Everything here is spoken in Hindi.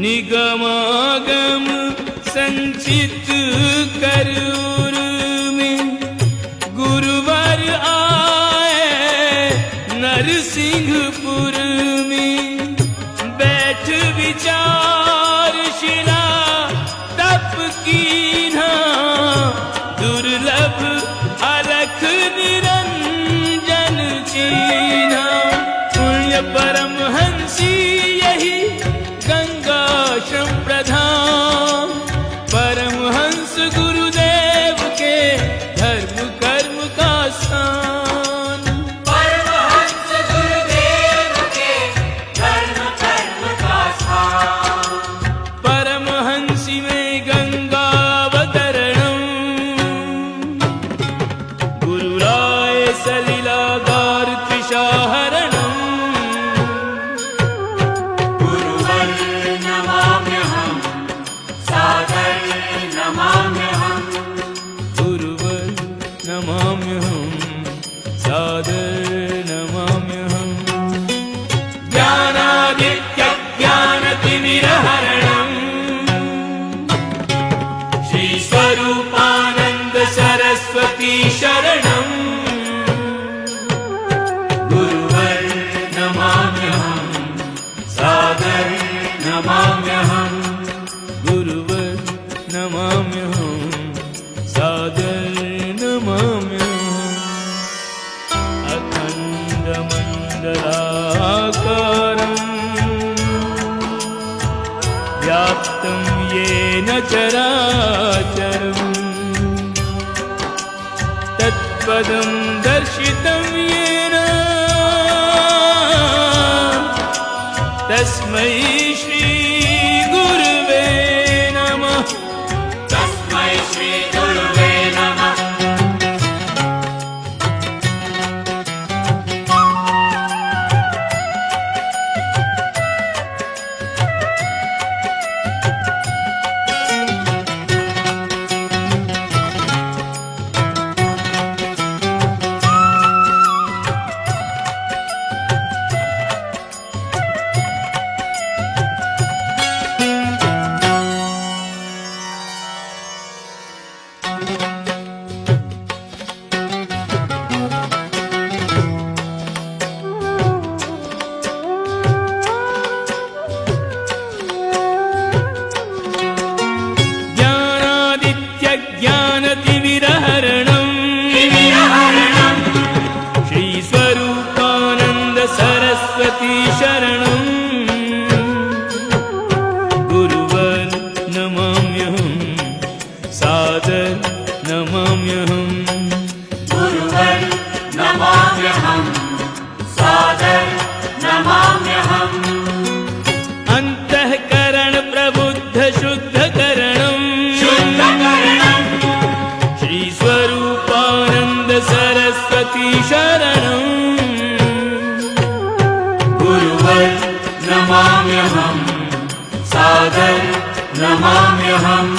निगमागम संचित कर उर में गुरुवर आए नरसिंहपुर में। बैठ विचार शिला तप कीन्हा दुर्लभ अलख निरंजन चीन्हा। पुण्य परमहंसी यही गंगा श्रम प्रधान। परमहंस गुरुदेव के धर्म कर्म का स्थान। परमहंस गुरुदेव के धर्म कर्म का स्थान। परमहंसी में गंगावतरणम गुरुराय सलिलागार त्रिशाहरणम। गुरुवर नमाम्यहम् सादर नमाम्यहम्। गुरुवर नमाम्यहम् सादर नमाम्यहम्। ज्ञानादित्य ज्ञानतिमिरहरणम् श्री स्वरूपानंद सरस्वती शरणम्। गुरुवर नमाम्यहम् सादर नमाम्यहम्। गुरुवर नमाम्यहम् सादर नमाम्यहम्। अखण्डमण्डलाकारम् व्याप्तं येन चराचरम् तत्पदं दर्शितं येन तस्मै श्री गुरुवे नमः। तस्मै श्री गुरुवे नमः। ज्ञानादित्य ज्ञानतिमिरहरणम् श्री स्वरूपानंद सरस्वती शरणम्। गुरुवर नमाम्यहम् सादर नमाम्यहम्। गुरुवर नमाम्यहम् सादर नमाम्यहम्। अंतःकरण प्रबुद्ध शुद्धकरणम् शुद्धकरणम् श्री स्वरूपानंद सरस्वती शरणम्। गुरुवर नमाम्यहम् सादर नमाम्यहम्।